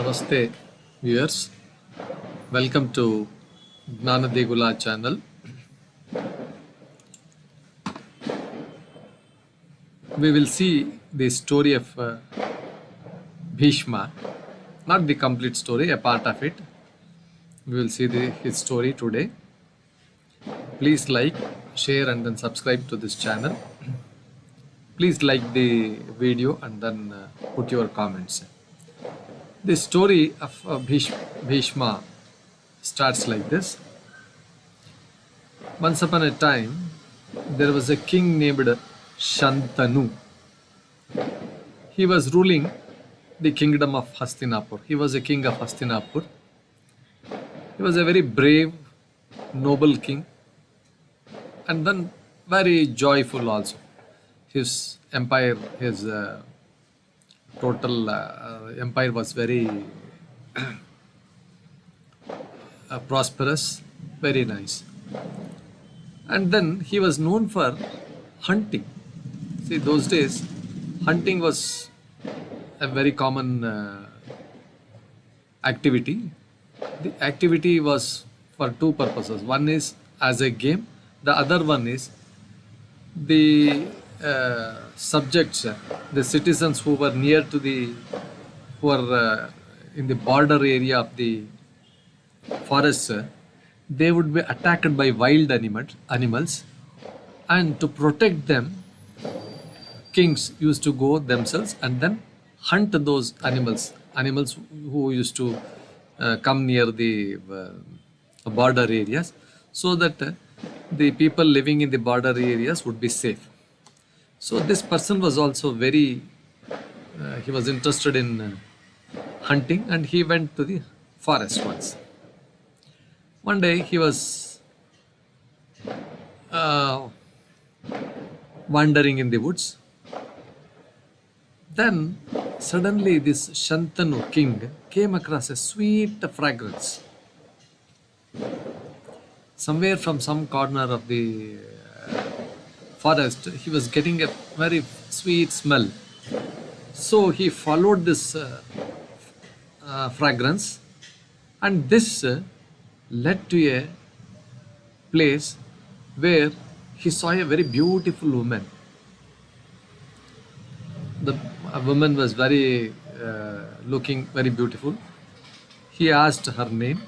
Namaste, viewers. Welcome to Jnana Degula channel. We will see the story of Bhishma, not the complete story, a part of it. We will see his story today. Please like, share, and then subscribe to this channel. Please like the video and then put your comments. The story of Bhishma starts like this. Once upon a time, there was a king named Shantanu. He was ruling the kingdom of Hastinapur. He was a king of Hastinapur. He was a very brave, noble king, and then very joyful also. His empire, his total empire was very prosperous, very nice. And then he was known for hunting. See, those days, hunting was a very common activity. The activity was for two purposes. One is as a game, the other one is the subjects, the citizens who were near to who were in the border area of the forests, they would be attacked by wild animals, and to protect them, kings used to go themselves and then hunt those animals who used to come near the border areas, so that the people living in the border areas would be safe. So this person was also he was interested in hunting, and he went to the forest once. One day he was wandering in the woods. Then suddenly this Shantanu king came across a sweet fragrance. Somewhere from some corner of the forest, he was getting a very sweet smell. So he followed this fragrance, and this led to a place where he saw a very beautiful woman. The woman was looking very beautiful. He asked her name.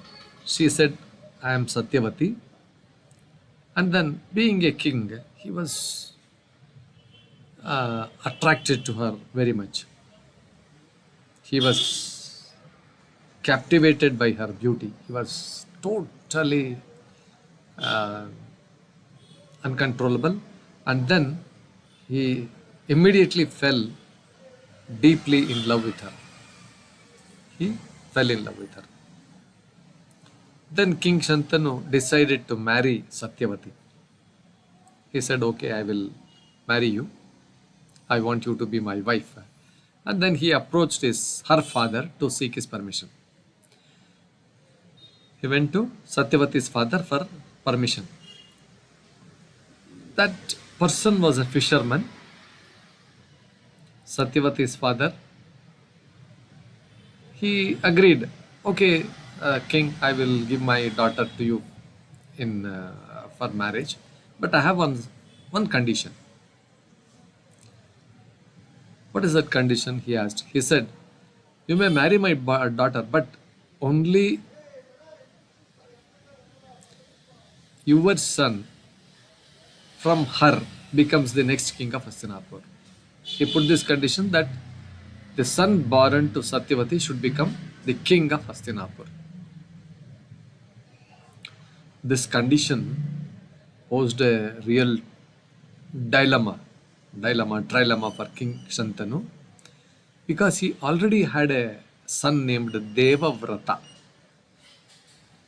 She said, "I am Satyavati." And then, being a king, he was attracted to her very much. He was captivated by her beauty. He was totally uncontrollable. And then he immediately fell deeply in love with her. He fell in love with her. Then King Shantanu decided to marry Satyavati. He said, "Okay, I will marry you. I want you to be my wife." And then he approached her father to seek his permission. He went to Satyavati's father for permission. That person was a fisherman. Satyavati's father, he agreed, "Okay, king, I will give my daughter to you for marriage, but I have one condition." "What is that condition?" he asked. He said, "You may marry my daughter, but only your son from her becomes the next king of Hastinapur." He put this condition that the son born to Satyavati should become the king of Hastinapur. This condition posed a real trilemma for King Shantanu, because he already had a son named Devavrata.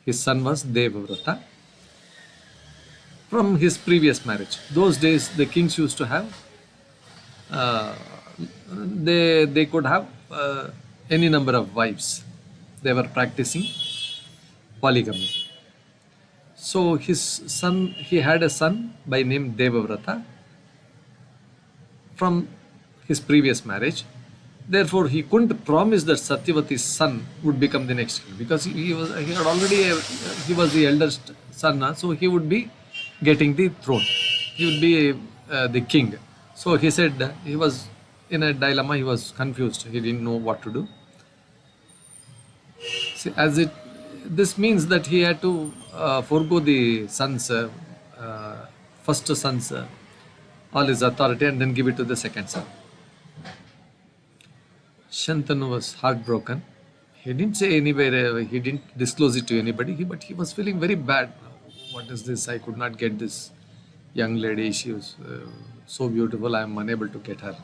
His son was Devavrata from his previous marriage. Those days, the kings used to have, they could have any number of wives. They were practicing polygamy. So he had a son by name Devavrata from his previous marriage. Therefore, he couldn't promise that Satyavati's son would become the next king because he had already he was the eldest son, so he would be getting the throne. He would be the king. So he said he was in a dilemma. He was confused. He didn't know what to do. See, this means that he had to forego the son's first son's all his authority and then give it to the second son. Shantanu was heartbroken. He didn't say anywhere, he didn't disclose it to anybody, but he was feeling very bad. What is this? I could not get this young lady. She was so beautiful, I am unable to get her.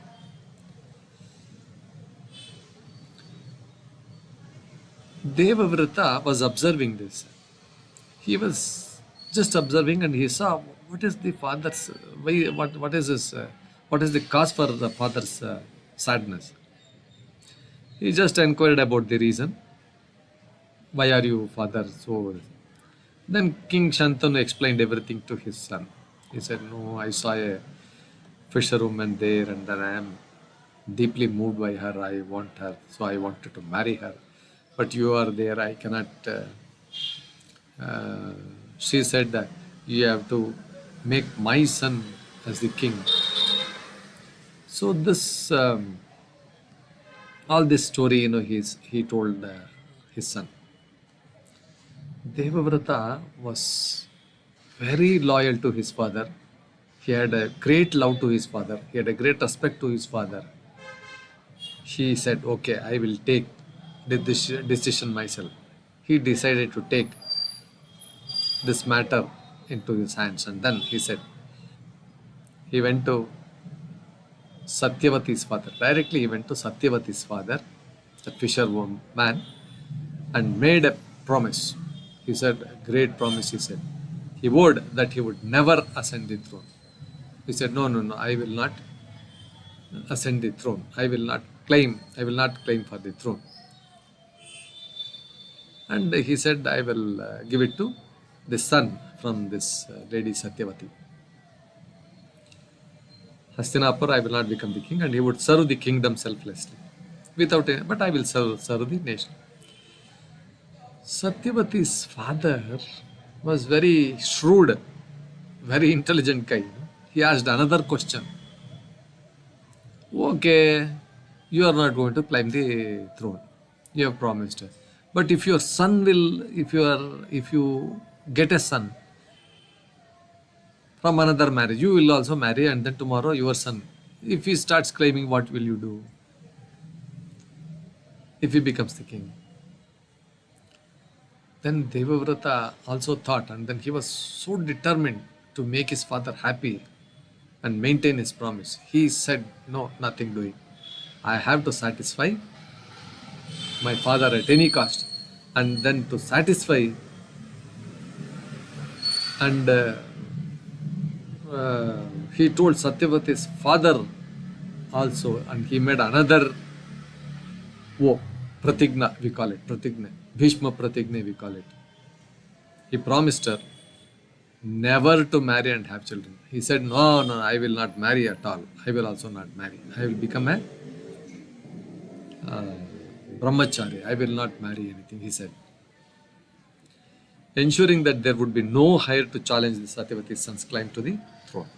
Devavrata was observing this. He was just observing and he saw what is the father's, what is this, what is the cause for the father's sadness. He just inquired about the reason. Why are you, father, so? Then King Shantanu explained everything to his son. He said, no, I saw a fisherwoman there and then I am deeply moved by her. I want her, so I wanted to marry her. But you are there, I cannot. She said that you have to make my son as the king. So this, all this story, he told his son. Devavrata was very loyal to his father. He had a great love to his father. He had a great respect to his father. He said, okay, I will take this decision myself. He decided to take this matter into his hands. And then he said, he went to Satyavati's father. Directly he went to Satyavati's father, the fisherman, and made a promise. He said, a great promise, he said. He vowed that he would never ascend the throne. He said, no, no, no, I will not ascend the throne. I will not claim for the throne. And he said, I will give it to the son from this lady Satyavati. Hastinapur, I will not become the king, and he would serve the kingdom selflessly. But I will serve the nation. Satyavati's father was very shrewd, very intelligent guy. He asked another question. Okay, you are not going to climb the throne. You have promised. But if your son will, if you get a son from another marriage, you will also marry, and then tomorrow your son, if he starts claiming, what will you do? If he becomes the king. Then Devavrata also thought, and then he was so determined to make his father happy and maintain his promise. He said, no, nothing doing. I have to satisfy my father at any cost. And then to satisfy, and he told Satyavati's father also, and he made another vow, pratigna, we call it, pratigna, Bhishma pratigna, we call it. He promised her never to marry and have children. He said, no, no, I will not marry at all. I will also not marry. I will become a brahmachari. I will not marry anything, he said. Ensuring that there would be no heir to challenge the Satyavati's son's claim to the throne.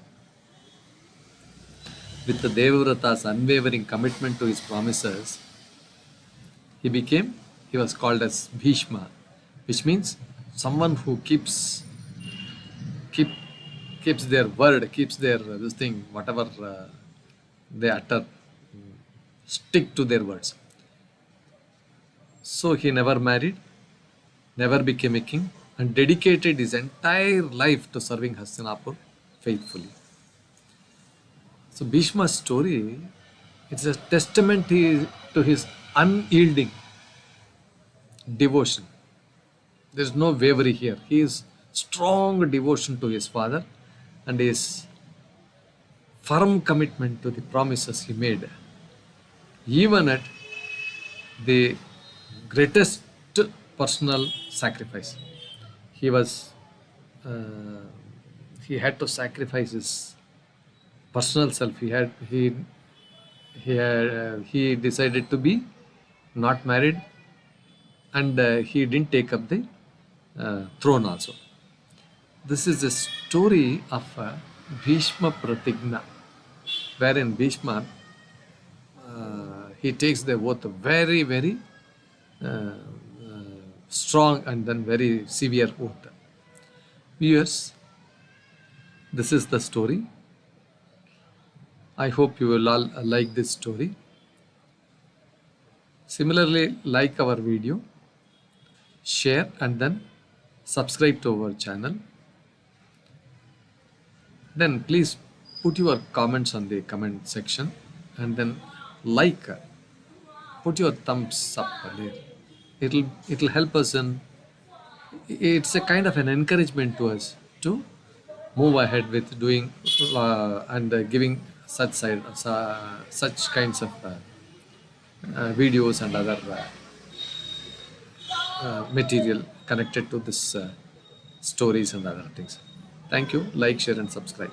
With the Devavrata's unwavering commitment to his promises, he was called as Bhishma, which means someone who keeps their word, keeps their this thing, whatever they utter, stick to their words. So he never married, never became a king, and dedicated his entire life to serving Hastinapur faithfully. So Bhishma's story, it's a testament to his unyielding devotion. There is no wavery here. His strong devotion to his father and his firm commitment to the promises he made, even at the greatest personal sacrifice. He was, he had to sacrifice his personal self. He he decided to be not married, and he didn't take up the throne also. This is a story of Bhishma Pratigna, wherein Bhishma he takes the oath very, very uh, strong and then very severe oath. Viewers, this is the story. I hope you will all like this story. Similarly, like our video, share, and then subscribe to our channel. Then please put your comments on the comment section, and then like, put your thumbs up there. It'll help us, and it's a kind of an encouragement to us to move ahead with doing and giving such kinds of videos and other material connected to this stories and other things. Thank you. Like, share, and subscribe.